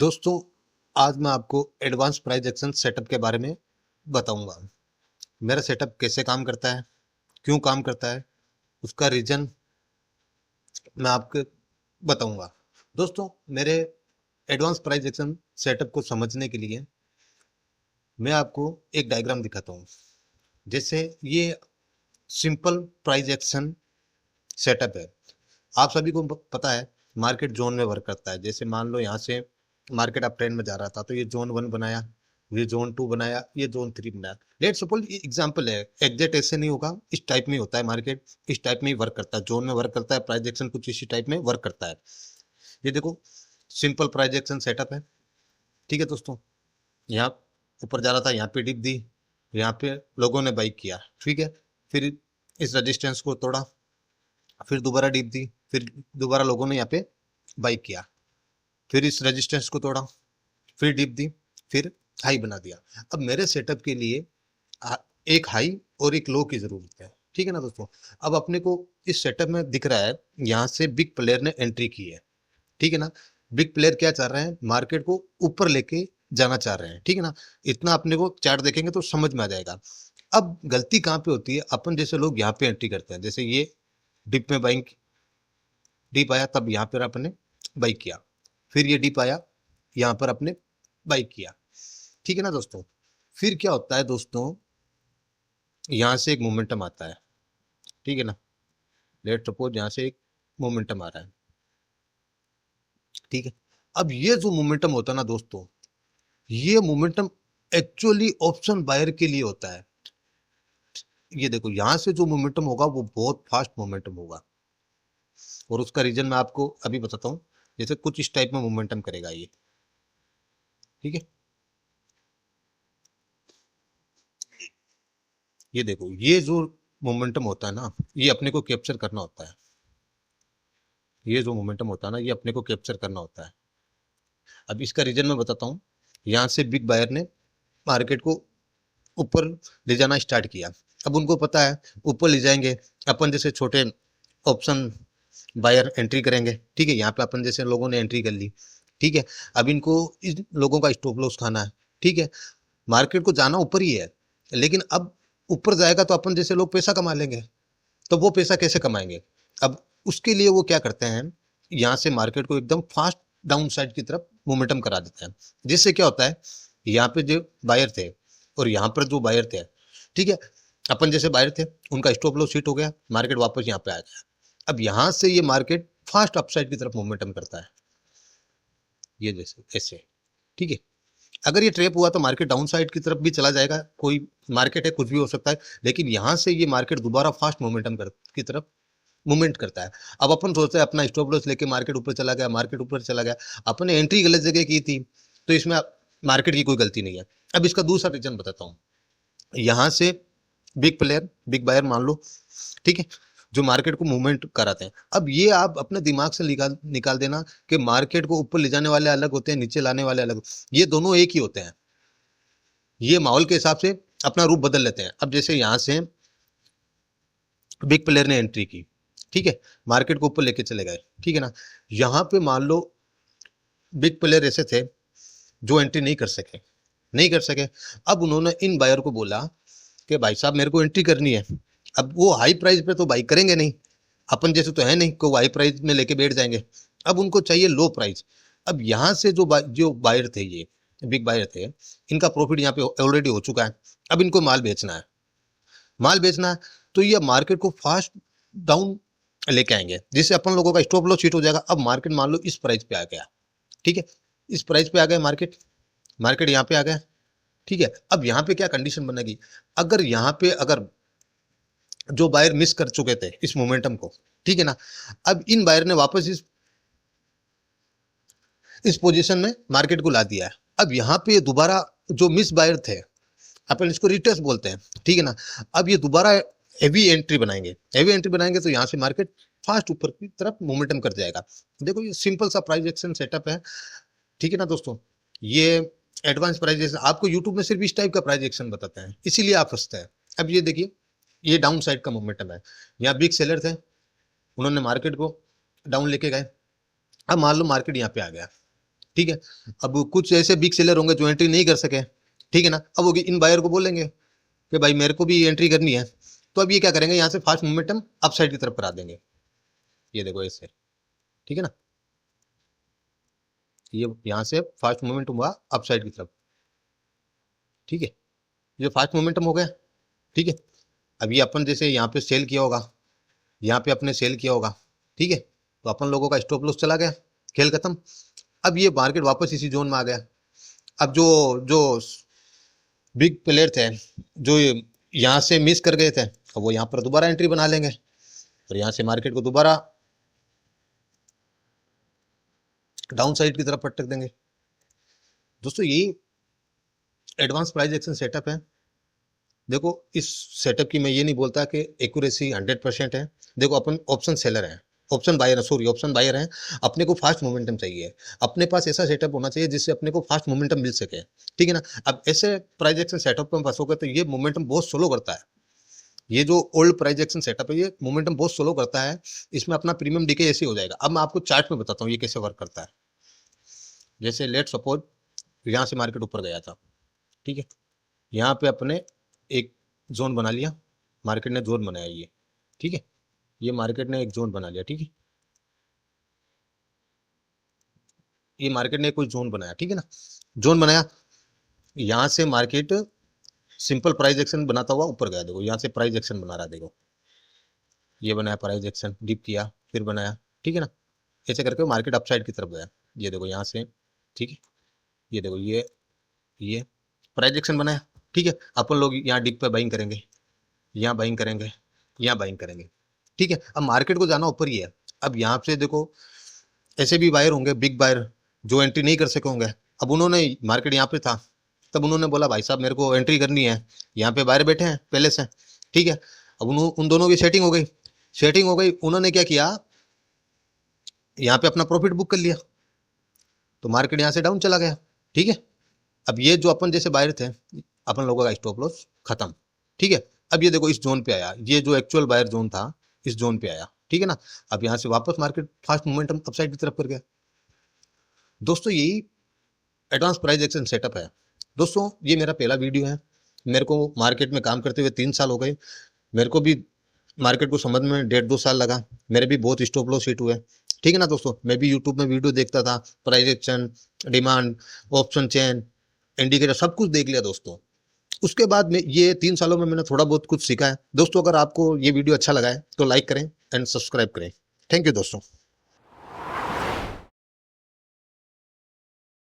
दोस्तों, आज मैं आपको एडवांस प्राइस एक्शन सेटअप के बारे में बताऊंगा। मेरा सेटअप कैसे काम करता है, क्यों काम करता है, उसका रीजन मैं आपको बताऊंगा। दोस्तों, मेरे एडवांस प्राइस एक्शन सेटअप को समझने के लिए मैं आपको एक डायग्राम दिखाता हूँ। जैसे ये सिंपल प्राइस एक्शन सेटअप है। आप सभी को पता है मार्केट जोन में वर्क करता है। जैसे मान लो यहाँ से मार्केट अप ट्रेंड में जा रहा था तो ये जोन 1 बनाया, ये जोन 2 बनाया, ये जोन 3 बनाया। लेट्स सपोज ये एग्जांपल है, एग्जैक्ट ऐसे नहीं होगा, इस टाइप में ही होता है। मार्केट इस टाइप में ही वर्क करता है, जोन में वर्क करता है, प्राइस एक्शन कुछ इसी टाइप में वर्क करता है। ये देखो सिंपल प्राइस एक्शन सेटअप है। ठीक है दोस्तों, यहाँ ऊपर जा रहा था, यहाँ पे डिप दी, यहाँ पे लोगों ने बाई किया, ठीक है। फिर इस रेजिस्टेंस को तोड़ा, फिर दोबारा डिप दी, फिर दोबारा लोगों ने यहाँ पे बाई किया, फिर इस रेजिस्टेंस को तोड़ा, फिर डिप दी, फिर हाई बना दिया। अब मेरे सेटअप के लिए एक हाई और एक लो की जरूरत है, ठीक है ना दोस्तों। अब अपने को इस सेटअप में दिख रहा है यहाँ से बिग प्लेयर ने एंट्री की है, ठीक है ना। बिग प्लेयर क्या चाह रहे हैं, मार्केट को ऊपर लेके जाना चाह रहे हैं, ठीक है ना। इतना अपने को चार्ट देखेंगे तो समझ में आ जाएगा। अब गलती कहाँ पे होती है, अपन जैसे लोग यहाँ पे एंट्री करते हैं। जैसे ये डिप में बाइंग, डिप आया तब यहाँ पर अपने बाई किया, फिर ये डिप आया, यहाँ पर अपने बाई किया, ठीक है ना दोस्तों। फिर क्या होता है दोस्तों, यहाँ से एक मोमेंटम आता है, ठीक है ना। लेट सपोज यहाँ से एक मोमेंटम आ रहा है, ठीक है। अब ये जो मोमेंटम होता है ना दोस्तों, ये मोमेंटम एक्चुअली ऑप्शन बायर के लिए होता है। ये देखो यहाँ से जो मोमेंटम होगा वो बहुत फास्ट मोमेंटम होगा, और उसका रीजन मैं आपको अभी बताता हूँ। जैसे कुछ इस टाइप में मोमेंटम करेगा ये, ठीक है। ये देखो ये जो मोमेंटम होता है ना, ये अपने को कैप्चर करना होता है। ये जो मोमेंटम होता है ना, ये अपने को कैप्चर करना होता है। अब इसका रीजन मैं बताता हूँ। यहाँ से बिग बायर ने मार्केट को ऊपर ले जाना स्टार्ट किया। अब उनको पता है ऊपर ले जाएंगे, अपन जैसे छोटे ऑप्शन बायर एंट्री करेंगे, ठीक है। यहाँ पे अपन जैसे लोगों ने एंट्री कर ली, ठीक है। अब इनको इन लोगों का स्टॉप लॉस खाना है, ठीक है। मार्केट को जाना ऊपर ही है, लेकिन अब ऊपर जाएगा तो अपन जैसे लोग पैसा कमा लेंगे। तो वो पैसा कैसे कमाएंगे, अब उसके लिए वो क्या करते हैं, यहाँ से मार्केट को एकदम फास्ट डाउन साइड की तरफ मोमेंटम करा देते हैं। जिससे क्या होता है, यहाँ पे जो बायर थे और यहाँ पर जो बायर थे, ठीक है, अपन जैसे बायर थे उनका स्टॉप लॉस हिट हो गया, मार्केट वापस यहाँ पे आ गया। अब यहाँ से ये मार्केट फास्ट अपसाइड की तरफ मोमेंटम करता है, ये जैसे ऐसे, ठीक है। अगर ये ट्रैप हुआ तो मार्केट डाउन साइड की तरफ भी चला जाएगा, कोई मार्केट है कुछ भी हो सकता है, लेकिन यहाँ से ये मार्केट दोबारा फास्ट मोमेंटम की तरफ मूवमेंट करता है। अब अपन सोचते हैं अपना स्टॉप लॉस लेके मार्केट ऊपर चला गया, मार्केट ऊपर चला गया, अपन ने एंट्री गलत जगह की थी, तो इसमें मार्केट की कोई गलती नहीं है। अब इसका दूसरा रीजन बताता हूँ। यहाँ से बिग प्लेयर, बिग बायर मान लो, ठीक है, जो मार्केट को मूवमेंट कराते हैं। अब ये आप अपने दिमाग से निकाल देना कि मार्केट को ऊपर ले जाने वाले अलग होते हैं, नीचे लाने वाले अलग, ये दोनों एक ही होते हैं। ये माहौल के हिसाब से अपना रूप बदल लेते हैं। अब जैसे यहाँ से बिग प्लेयर ने एंट्री की, ठीक है, मार्केट को ऊपर लेके चले गए, ठीक है ना। यहाँ पे मान लो बिग प्लेयर ऐसे थे जो एंट्री नहीं कर सके। अब उन्होंने इन बायर को बोला कि भाई साहब मेरे को एंट्री करनी है। अब वो हाई प्राइस पे तो बाई करेंगे नहीं, अपन जैसे तो है नहीं को हाई प्राइस में लेके बैठ जाएंगे। अब उनको चाहिए लो प्राइस। अब यहाँ से जो बायर थे, ये बिग बायर थे, इनका प्रॉफिट यहाँ पे ऑलरेडी हो चुका है। अब इनको माल बेचना है, तो ये मार्केट को फास्ट डाउन लेके आएंगे, जिससे अपन लोगों का स्टॉप लॉस हिट हो जाएगा। अब मार्केट मान लो इस प्राइस पे आ गया, ठीक है, इस प्राइस पे आ गया मार्केट यहाँ पे आ गया, ठीक है। अब यहाँ पे क्या कंडीशन बनेगी, अगर यहाँ पे जो बायर मिस कर चुके थे इस मोमेंटम को, ठीक है ना, अब इन बायर ने वापस इस पोजीशन में मार्केट को ला दिया है। अब यहाँ पे दोबारा जो मिस बायर थे, अपन इसको रिटेस्ट बोलते हैं, ठीक है ना, अब ये दोबारा हेवी एंट्री बनाएंगे तो यहाँ से मार्केट फास्ट ऊपर की तरफ मोमेंटम कर जाएगा। देखो ये सिंपल सा प्राइस एक्शन सेटअप है, ठीक है ना दोस्तों। ये एडवांस प्राइस एक्शन आपको यूट्यूब में सिर्फ इस टाइप का प्राइस एक्शन बताते हैं, इसीलिए आप फंसते हैं। अब ये देखिए, ये डाउन साइड का मोमेंटम है, यहाँ बिग सेलर थे, उन्होंने मार्केट को डाउन लेके गए। अब मान लो मार्केट यहाँ पे आ गया, ठीक है। अब कुछ ऐसे बिग सेलर होंगे जो एंट्री नहीं कर सके, ठीक है ना। अब वो इन बायर को बोलेंगे कि भाई मेरे को भी एंट्री करनी है, तो अब ये क्या करेंगे, यहाँ से फास्ट मोमेंटम अपसाइड की तरफ करा देंगे। ये देखो ऐसे, ठीक है ना, ये यहाँ से फास्ट मोमेंटम हुआ अपसाइड की तरफ, ठीक है। ये फास्ट मोमेंटम हो गया, ठीक है। अब ये अपन जैसे यहाँ पे सेल किया होगा, यहाँ पे अपने सेल किया होगा, ठीक है, तो अपन लोगों का स्टॉप लॉस चला गया, खेल खत्म। अब ये मार्केट वापस इसी जोन में आ गया। अब जो जो बिग प्लेयर थे, जो यहाँ से मिस कर गए थे, अब वो यहाँ पर दोबारा एंट्री बना लेंगे और यहाँ से मार्केट को दोबारा डाउन साइड की तरफ पटक देंगे। दोस्तों यही एडवांस प्राइस एक्शन सेटअप है। देखो इस सेटअप की मैं ये नहीं बोलता कि एक्यूरेसी 100% है। देखो अपन ऑप्शन सेलर हैं, option buyer sorry option buyer हैं, अपने को फास्ट मोमेंटम चाहिए, अपने पास ऐसा सेटअप होना चाहिए जिससे अपने को फास्ट मोमेंटम मिल सके, ठीक है ना। अब ऐसे प्राइस एक्शन सेटअप में फंसोगे तो ये मोमेंटम बहुत स्लो करता है। ये जो ओल्ड प्राइस एक्शन सेटअप है ये मोमेंटम बहुत स्लो करता है, इसमें अपना प्रीमियम डीके ऐसे हो जाएगा। अब मैं आपको चार्ट में बताता हूँ ये कैसे वर्क करता है। जैसे लेट सपोज यहाँ से मार्केट ऊपर गया था, ठीक है, यहाँ पे अपने एक जोन बना लिया, मार्केट ने जोन बनाया ये, ठीक है, ये मार्केट ने एक जोन बना लिया, ठीक है, ये मार्केट ने कोई जोन बनाया, ठीक है ना, जोन बनाया, यहाँ से मार्केट सिंपल प्राइस एक्शन बनाता हुआ ऊपर गया। देखो यहाँ से प्राइस एक्शन बना रहा, देखो ये बनाया प्राइस एक्शन, डिप किया फिर बनाया, ठीक है ना, ऐसे करके मार्केट अपसाइड की तरफ गया। ये देखो यहाँ से, ठीक है, ये देखो ये प्राइस एक्शन बनाया, ठीक है। अपन लोग यहाँ डिप पे बाइंग करेंगे, यहाँ बाइंग करेंगे, यहाँ बाइंग करेंगे, ठीक है। अब मार्केट को जाना ऊपर ही है। अब यहाँ से देखो ऐसे भी बायर होंगे, बिग बायर जो एंट्री नहीं कर सके होंगे। अब उन्होंने मार्केट यहाँ पे था, तब उन्होंने बोला भाई साहब मेरे को एंट्री करनी है, यहाँ पे बायर बैठे हैं पहले से, ठीक है। अब उन दोनों की सेटिंग हो गई, सेटिंग हो गई, उन्होंने क्या किया, यहाँ पे अपना प्रॉफिट बुक कर लिया, तो मार्केट यहाँ से डाउन चला गया, ठीक है। अब ये जो अपन जैसे बायर थे, अपन लोगों का स्टॉप लॉस खत्म, ठीक है। अब ये देखो इस जोन पे आया, ये जो एक्चुअल बायर जोन था इस जोन पे आया, ठीक है ना। अब यहाँ से वापस मार्केट फास्ट मोमेंटम अपसाइड की तरफ कर गया। दोस्तों यही एडवांस प्राइस एक्शन सेटअप है। दोस्तों ये मेरा पहला वीडियो है, मेरे को मार्केट में काम करते हुए 3 साल हो गए, मेरे को भी मार्केट को समझ में 1.5-2 साल लगा, मेरे भी बहुत स्टॉप लॉस हिट हुए, ठीक है ना। दोस्तों मैं भी यूट्यूब में वीडियो देखता था, price action, demand, option chain, indicator सब कुछ देख लिया दोस्तों। उसके बाद में ये 3 सालों में मैंने थोड़ा बहुत कुछ सीखा है। दोस्तों अगर आपको ये वीडियो अच्छा लगा है तो लाइक करें एंड सब्सक्राइब करें। थैंक यू दोस्तों।